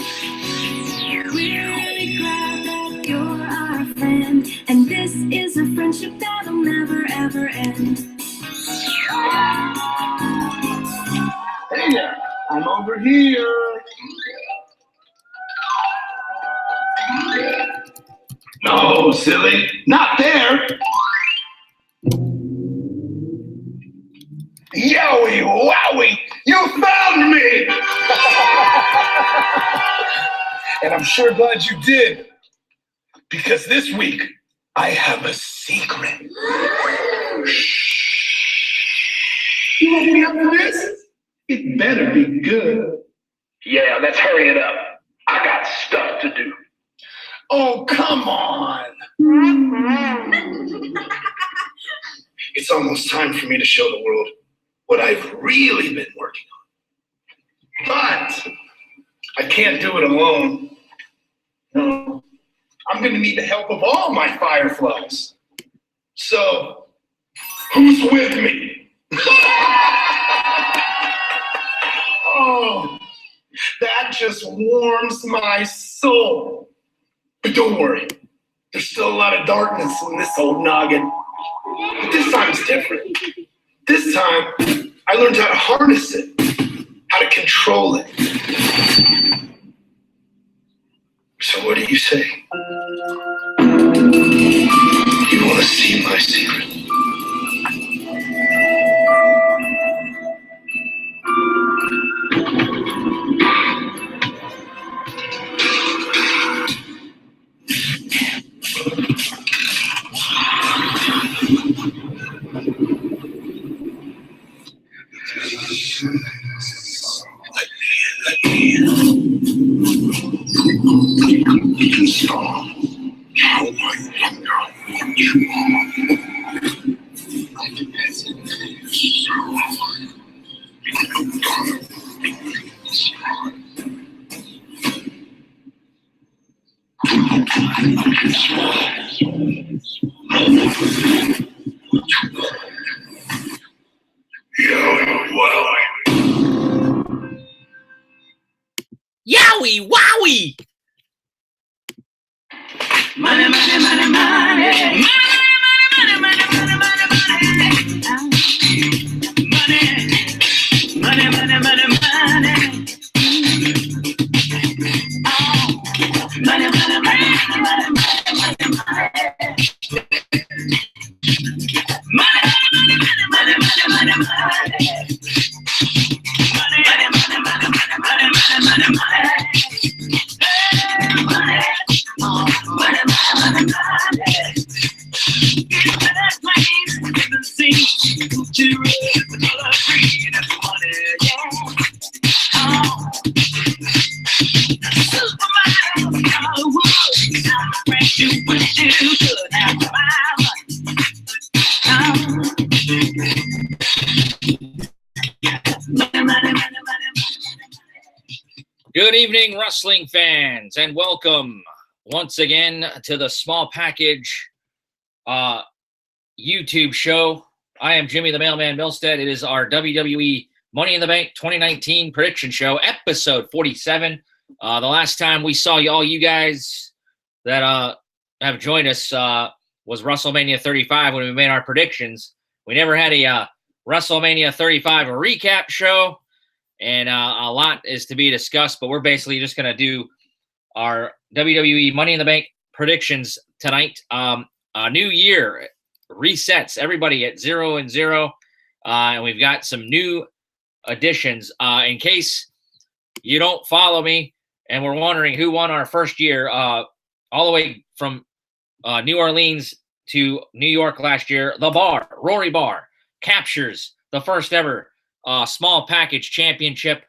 We're really glad that you're our friend, and this is a friendship that'll never ever end. Hey there, I'm over here. No, silly, not there. Yowie, wowie, you found me! And I'm sure glad you did, because this week I have a secret. You want me up for this? It better be good. Yeah, let's hurry it up. I got stuff to do. Oh, come on. It's almost time for me to show the world what I've really been working on. But I can't do it alone. No, I'm going to need the help of all my fireflies. So, who's with me? Oh, that just warms my soul. But don't worry, there's still a lot of darkness in this old noggin. But this time it's different. This time, I learned how to harness it, how to control it. So what do you say? You want to see my secret? Let me in. You can stop. How my thunder want you on. Yowie, wowie! Money, money, money, money. Money, money, money, money, money, money, money. Money, money, money, money. Oh, money, money, money, money, money, money, money. Money, money, money, money, money. Good evening, wrestling fans, and welcome once again to the Small Package YouTube show. I am Jimmy the Mailman Milstead. It is our WWE Money in the Bank 2019 prediction show, episode 47. The last time we saw all you guys that have joined us was WrestleMania 35 when we made our predictions. We never had a WrestleMania 35 recap show. And a lot is to be discussed, but we're basically just going to do our WWE Money in the Bank predictions tonight. A new year resets everybody at 0-0, and we've got some new additions. In case you don't follow me and we're wondering who won our first year, all the way from New Orleans to New York last year, the Bar, Rory Barr, captures the first ever small package championship.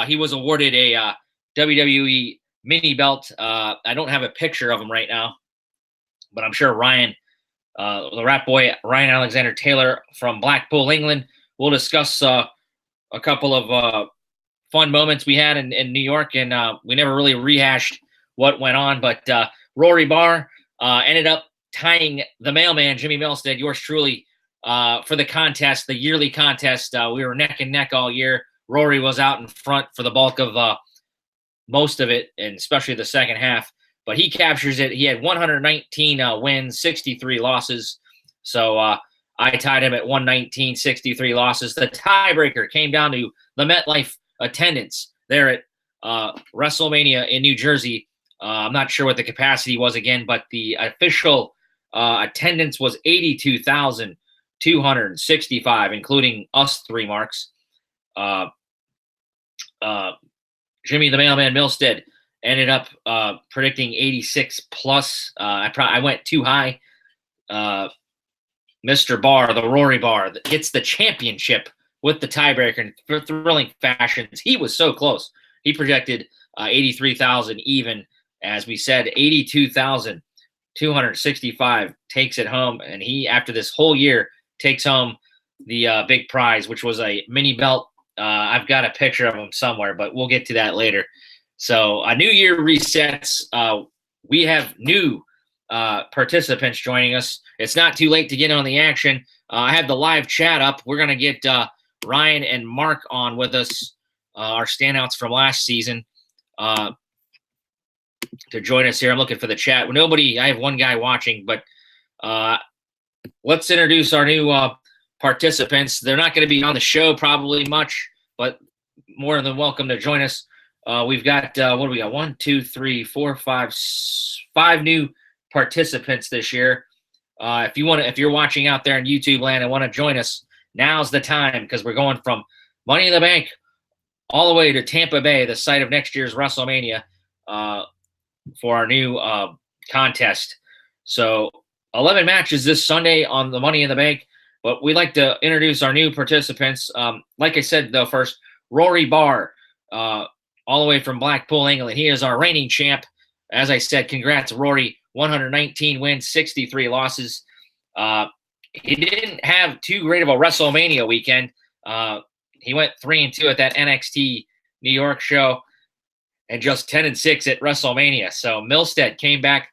He was awarded a WWE mini belt. I don't have a picture of him right now, but I'm sure Ryan, the Rat Boy, Ryan Alexander Taylor from Blackpool, England, will discuss a couple of fun moments we had in New York, and we never really rehashed what went on, but Rory Barr ended up tying the Mailman, Jimmy Milstead, yours truly, for the contest, the yearly contest. We were neck and neck all year. Rory was out in front for the bulk of most of it, and especially the second half. But he captures it. He had 119 wins, 63 losses. So I tied him at 119, 63 losses. The tiebreaker came down to the MetLife attendance there at WrestleMania in New Jersey. I'm not sure what the capacity was again, but the official attendance was 82,265, including us three, Marks. Jimmy the Mailman Milstead ended up predicting 86 plus. I went too high. Mr. Barr, the RORY Barr, that gets the championship with the tiebreaker in thrilling fashions. He was so close. He projected 83,000 even. As we said, 82,265 takes it home. And he, after this whole year, takes home the big prize, which was a mini belt. I've got a picture of him somewhere, but we'll get to that later. So a new year resets. We have new participants joining us. It's not too late to get on the action. I have the live chat up. We're going to get Ryan and Mark on with us, our standouts from last season, to join us here. I'm looking for the chat. I have one guy watching, but let's introduce our new participants. They're not going to be on the show probably much, but more than welcome to join us. We've got, what do we got? 1, 2, 3, 4, 5 new participants this year. If you're watching out there in YouTube land and want to join us, now's the time, because we're going from Money in the Bank all the way to Tampa Bay, the site of next year's WrestleMania, for our new contest. So 11 matches this Sunday on the Money in the Bank, but we'd like to introduce our new participants. Like I said, though, first, RORY BARR, all the way from Blackpool, England. He is our reigning champ. As I said, congrats, Rory. 119 wins, 63 losses. He didn't have too great of a WrestleMania weekend. He went 3-2 at that NXT New York show and just 10-6 at WrestleMania. So Milstead came back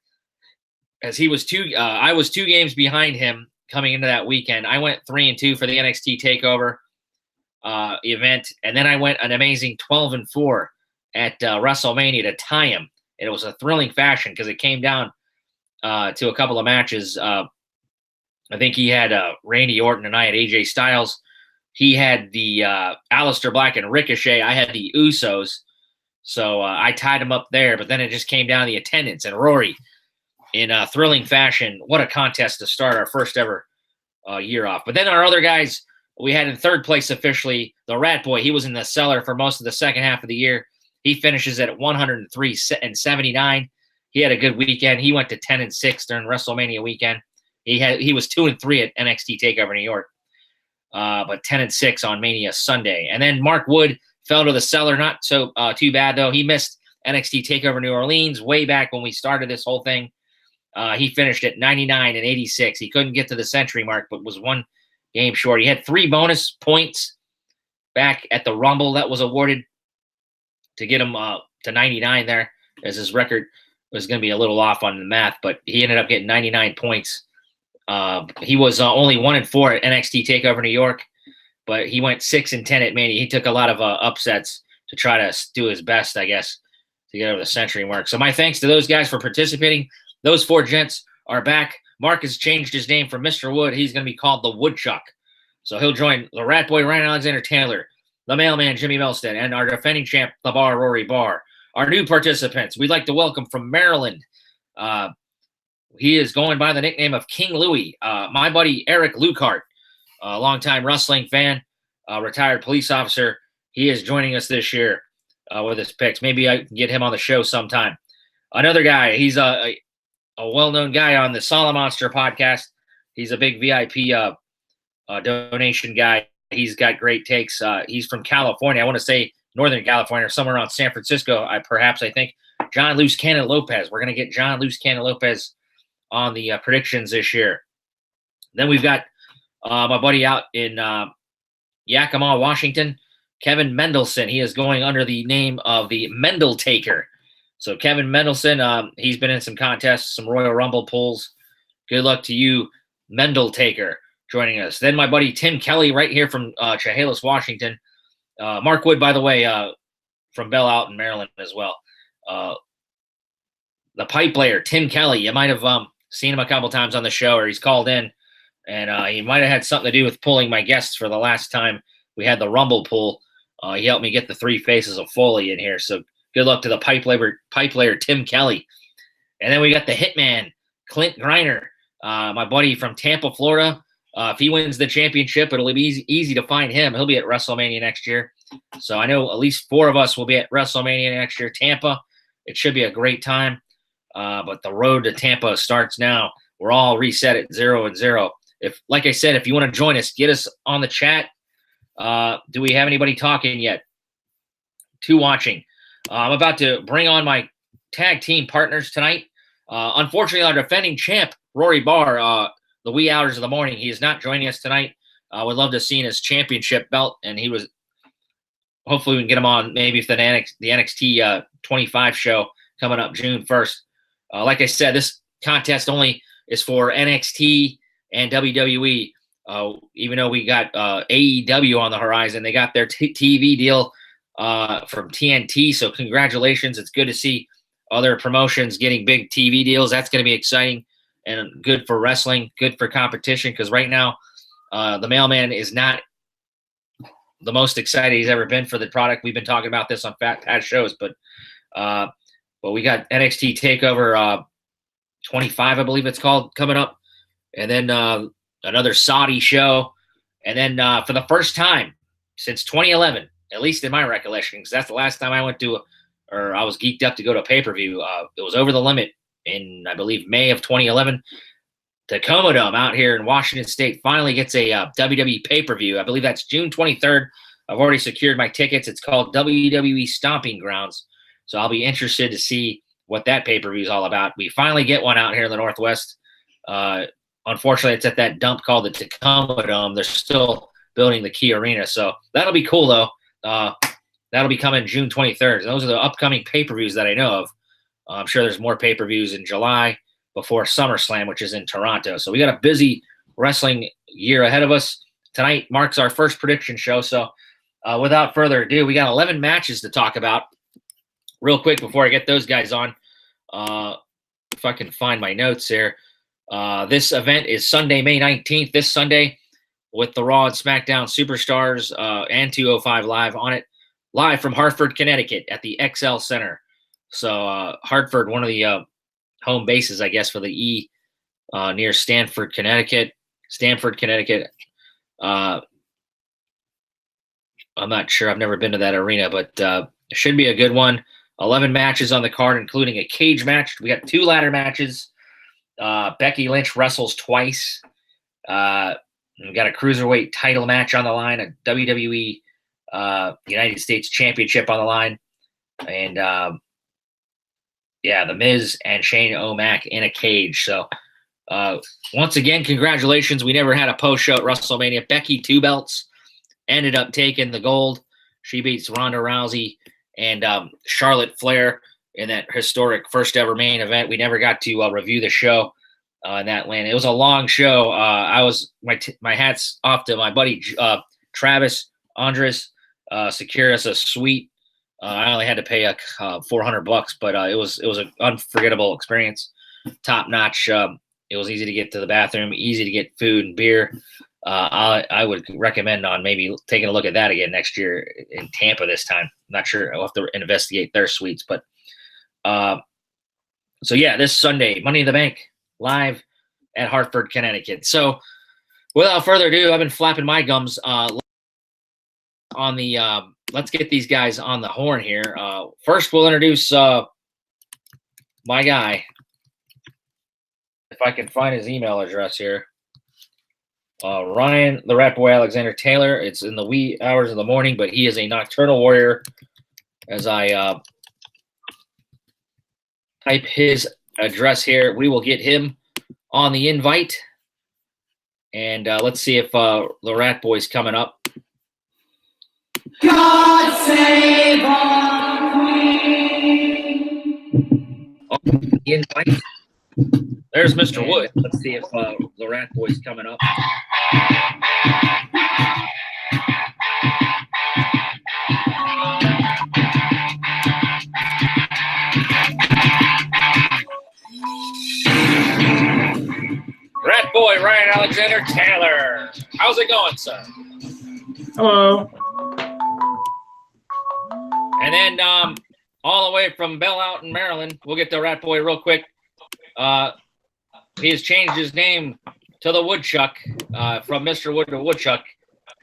as he was I was 2 games behind him coming into that weekend. I went 3-2 for the NXT TakeOver event, and then I went an amazing 12-4 at WrestleMania to tie him. And it was a thrilling fashion because it came down to a couple of matches. I think he had Randy Orton and I had AJ Styles. He had the Aleister Black and Ricochet. I had the Usos. So I tied him up there, but then it just came down to the attendance. And Rory, in a thrilling fashion, what a contest to start our first ever year off. But then our other guys, we had in third place officially, the Rat Boy. He was in the cellar for most of the second half of the year. He finishes at 103-79. He had a good weekend. He went to 10-6 during WrestleMania weekend. He was 2-3 at NXT TakeOver New York, but 10-6 on Mania Sunday. And then Mark Wood fell to the cellar. Not so too bad though. He missed NXT TakeOver New Orleans way back when we started this whole thing. He finished at 99-86. He couldn't get to the century mark, but was 1 game short. He had 3 bonus points back at the Rumble that was awarded to get him to 99 there, as his record was going to be a little off on the math, but he ended up getting 99 points. He was only 1-4 at NXT TakeOver New York, but he went 6-10 at Mania. He took a lot of upsets to try to do his best, I guess, to get over the century mark. So my thanks to those guys for participating. Those 4 gents are back. Mark has changed his name from Mr. Wood. He's going to be called the Woodchuck. So he'll join the Rat Boy, Ryan Alexander Taylor, the Mailman Jimmy Milstead, and our defending champ, the Bar, RORY BARR. Our new participants, we'd like to welcome from Maryland. He is going by the nickname of King Louie. My buddy Eric Lukehart, a longtime wrestling fan, retired police officer. He is joining us this year with his picks. Maybe I can get him on the show sometime. Another guy, he's a well-known guy on the Solid Monster podcast. He's a big VIP donation guy. He's got great takes. He's from California. I want to say Northern California, or somewhere around San Francisco, I think. John Loose Cannon Lopez. We're going to get John Loose Cannon Lopez on the predictions this year. Then we've got my buddy out in Yakima, Washington, Kevin Mendelson. He is going under the name of the Mendel Taker. So Kevin Mendelson, he's been in some contests, some Royal Rumble pulls. Good luck to you, Mendel Taker, joining us. Then my buddy Tim Kelly right here from Chehalis, Washington. Mark Wood, by the way, from Bell out in Maryland as well. The pipe layer, Tim Kelly, you might have seen him a couple times on the show, or he's called in, and he might have had something to do with pulling my guests for the last time we had the Rumble pull. He helped me get the 3 faces of Foley in here, so good luck to the pipe layer Tim Kelly. And then we got the Hitman, Clint Griner, my buddy from Tampa, Florida. If he wins the championship, it'll be easy to find him. He'll be at WrestleMania next year. So I know at least 4 of us will be at WrestleMania next year. Tampa, it should be a great time. But the road to Tampa starts now. We're all reset at 0-0. Like I said, if you want to join us, get us on the chat. Do we have anybody talking yet? 2 watching. I'm about to bring on my tag team partners tonight. Unfortunately, our defending champ, Rory Barr, the wee hours of the morning, he is not joining us tonight. Would love to see his championship belt, and he was. Hopefully, we can get him on maybe for the NXT 25 show coming up June 1st. Like I said, this contest only is for NXT and WWE. Even though we got AEW on the horizon, they got their TV deal from TNT. So congratulations. It's good to see other promotions getting big TV deals. That's going to be exciting and good for wrestling, good for competition, because right now the Mailman is not the most excited he's ever been for the product. We've been talking about this on past shows, but we got NXT TakeOver 25, I believe it's called, coming up, and then another Saudi show, and then for the first time since 2011, at least in my recollection, because that's the last time I went to, or I was geeked up to go to a pay-per-view. It was Over the Limit in, I believe, May of 2011. Tacoma Dome out here in Washington State finally gets a WWE pay-per-view. I believe that's June 23rd. I've already secured my tickets. It's called WWE Stomping Grounds. So I'll be interested to see what that pay-per-view is all about. We finally get one out here in the Northwest. Unfortunately, it's at that dump called the Tacoma Dome. They're still building the Key Arena. So that'll be cool, though. That'll be coming June 23rd. Those are the upcoming pay-per-views that I know of. I'm sure there's more pay-per-views in July before SummerSlam, which is in Toronto. So we got a busy wrestling year ahead of us. Tonight marks our first prediction show. So without further ado, we got 11 matches to talk about. Real quick before I get those guys on, if I can find my notes here. This event is Sunday, May 19th, this Sunday, with the Raw and SmackDown Superstars and 205 Live on it, live from Hartford, Connecticut at the XL Center. So Hartford, one of the home bases, I guess, for the E near Stamford, Connecticut. I'm not sure. I've never been to that arena, but it should be a good one. 11 matches on the card, including a cage match. We got 2 ladder matches. Becky Lynch wrestles twice. We got a cruiserweight title match on the line, a WWE United States Championship on the line, and The Miz and Shane O'Mac in a cage. So once again, congratulations. We never had a post show at WrestleMania. Becky, 2 belts, ended up taking the gold. She beats Ronda Rousey and Charlotte Flair in that historic first ever main event. We never got to review the show in that land. It was a long show. My hats off to my buddy Travis Andres, secured us a suite. I only had to pay $400, but it was an unforgettable experience. Top notch. It was easy to get to the bathroom, easy to get food and beer. I would recommend on maybe taking a look at that again next year in Tampa this time. I'm not sure. I'll have to investigate their suites, but this Sunday, Money in the Bank live at Hartford, Connecticut. So without further ado, I've been flapping my gums on the let's get these guys on the horn here. First, we'll introduce my guy. If I can find his email address here. Ryan, the Rat Boy Alexander Taylor. It's in the wee hours of the morning, but he is a nocturnal warrior. As I type his address here, we will get him on the invite. And let's see if the Rat Boy's coming up. God save our Queen. Oh, the invite. There's Mr. Wood. Let's see if the Rat Boy's coming up. boy, Ryan Alexander Taylor. How's it going, sir? Hello. And then all the way from Bell out in Maryland, we'll get to Rat Boy real quick. He has changed his name to the Woodchuck from Mr. Wood to Woodchuck.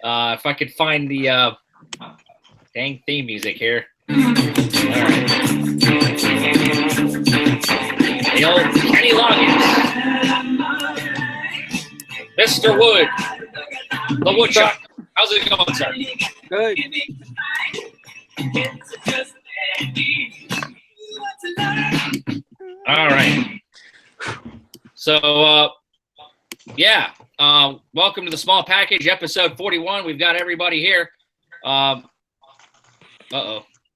If I could find the dang theme music here. All right. The old Kenny Loggins. Mr. Wood, the Woodchuck. How's it going, sir? Good. All right. So, yeah. Welcome to the Small Package, episode 41. We've got everybody here. Uh-oh.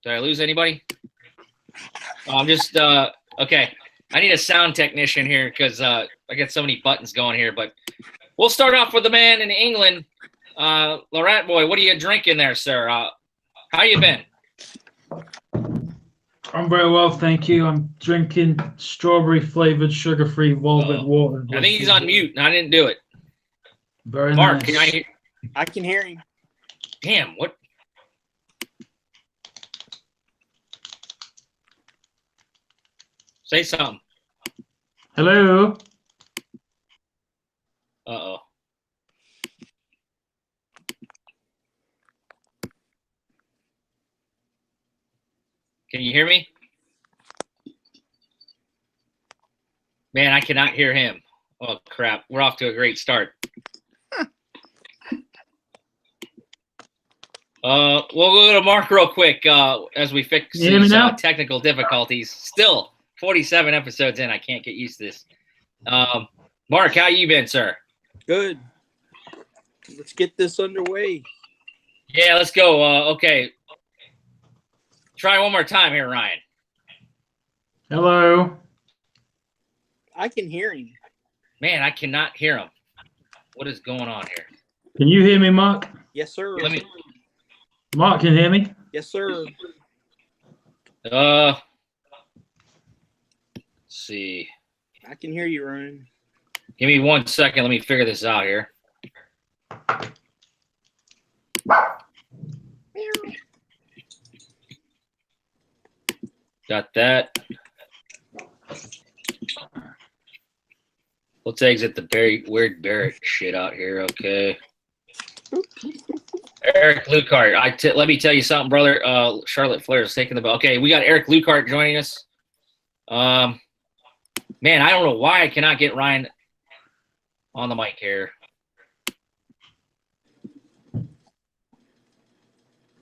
Did I lose anybody? I'm just, okay. I need a sound technician here because I got so many buttons going here. But we'll start off with the man in England. Rat Boy, what are you drinking there, sir? How you been? I'm very well, thank you. I'm drinking strawberry-flavored, sugar-free Volvic water. I think he's on mute, and I didn't do it. Very Mark, nice. can I hear? I can hear him. Damn, what? Say something. Hello. Uh-oh. Can you hear me? Man, I cannot hear him. Oh, crap. We're off to a great start. We'll go to Mark real quick as we fix You hear me these now? technical difficulties. Still, 47 episodes in. I can't get used to this. Mark, how you been, sir? Good. Let's get this underway. Yeah, let's go. Okay. Try one more time here, Ryan. Hello. I can hear him. Man, I cannot hear him. What is going on here? Can you hear me, Mark? Yes, sir. Let me. Mark can hear me? Yes, sir. Let's see. I can hear you, Ryan. Give me 1 second. Let me figure this out here. Got that. Let's exit the weird Barrett shit out here. Okay. Eric Lucart. Let me tell you something, brother. Charlotte Flair is taking the ball. Okay, we got Eric Lucart joining us. Man, I don't know why I cannot get Ryan on the mic here.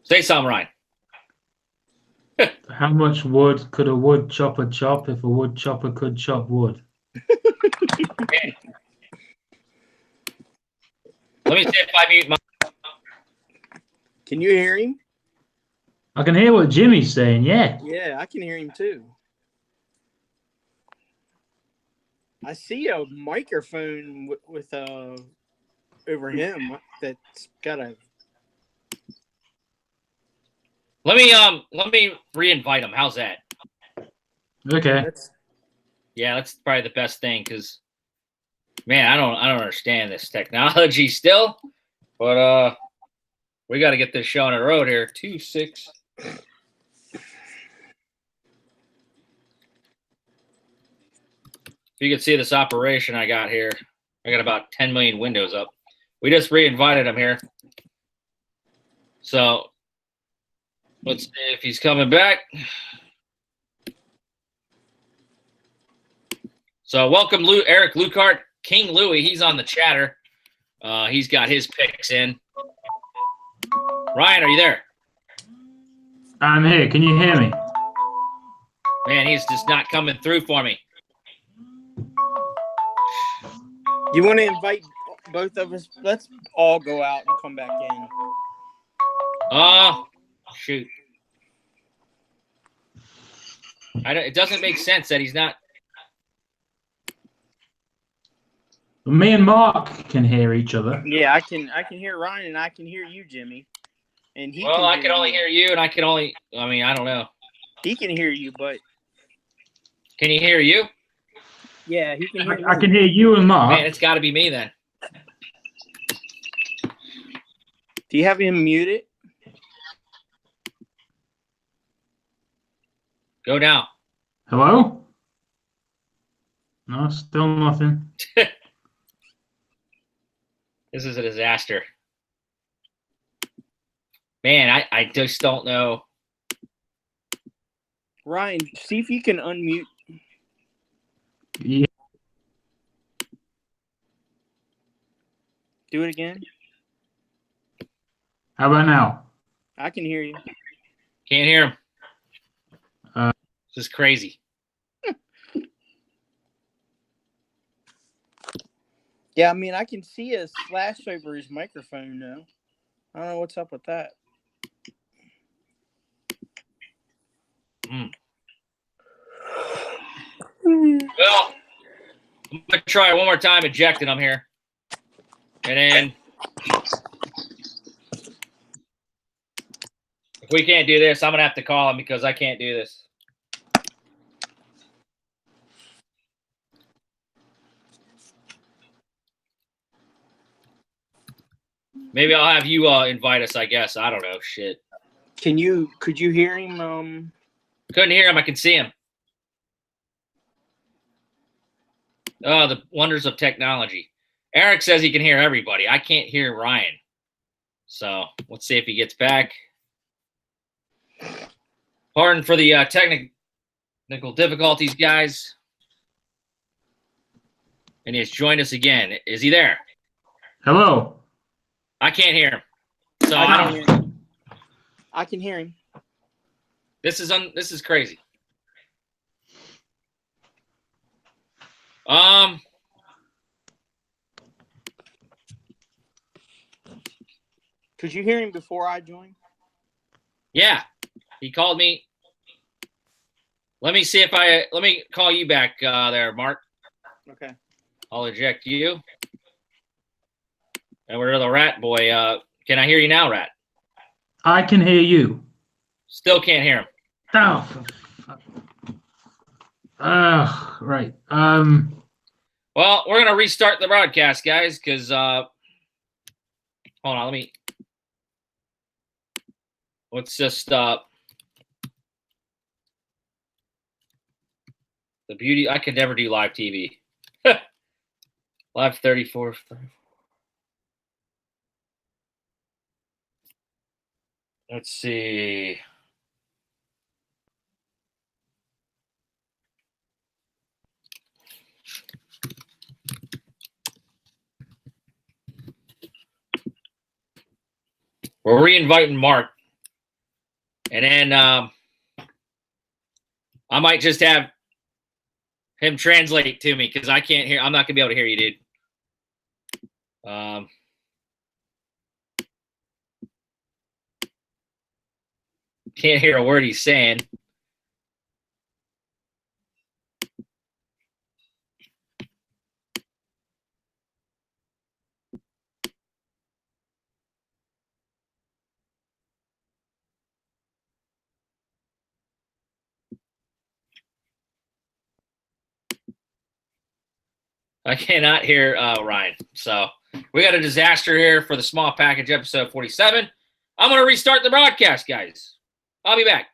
Say something, Ryan. How much wood could a wood chopper chop if a wood chopper could chop wood? Let me see if I mute my. Can you hear him? I can hear what Jimmy's saying, yeah. Yeah, I can hear him too. I see a microphone with over him that's got a. Let me re-invite him. How's that? Okay. Yeah, that's probably the best thing because, man, I don't understand this technology still, but we got to get this show on the road here. 2-6. If you can see this operation I got here, I got about 10 million windows up. We just re-invited him here, so let's see if he's coming back. So welcome, Eric Lucart, King Louie. He's on the chatter. He's got his picks in. Ryan, are you there? I'm here. Can you hear me? Man, he's just not coming through for me. You want to invite both of us? Let's all go out and come back in. Shoot. It doesn't make sense that he's not. Me and Mark can hear each other. Yeah, I can hear Ryan and I can hear you, Jimmy. And he. Well, I can only hear you, and I can only. I mean, I don't know. He can hear you, but. Can he hear you? Yeah, he can hear I me. can hear you and Mark. Man, it's got to be me then. Do you have him muted? Go now. Hello? No, still nothing. This is a disaster. Man, I just don't know. Ryan, see if you can unmute. Yeah. Do it again. How about now? I can hear you. Can't hear him. Uh, This is crazy. Yeah, I mean, I can see a slash over his microphone now. I don't know what's up with that. Well, I'm going to try one more time ejecting him here. And then if we can't do this, I'm going to have to call him because I can't do this. Maybe I'll have you invite us, I guess. I don't know. Shit. Could you hear him? Couldn't hear him. I can see him. Oh, the wonders of technology. Eric says he can hear everybody. I can't hear Ryan. So let's see if he gets back. Pardon for the technical difficulties, guys. And he has joined us again. Is he there? hello? I can't hear him. So I can hear him. this is crazy. Could you hear him before I joined? Yeah, he called me. Let me see if let me call you back there, Mark. Okay. I'll eject you. And we're the Rat Boy. Can I hear you now, Rat? I can hear you. Still can't hear him. Oh, for fuck. Right. Well, we're gonna restart the broadcast, guys, because hold on, let's just the beauty. I could never do live TV. Live 34. Let's see. We're re-inviting Mark. And then I might just have him translate to me because I can't hear. I'm not going to be able to hear you, dude. Can't hear a word he's saying. I cannot hear Ryan. So we got a disaster here for the small package episode 47. I'm going to restart the broadcast, guys. I'll be back.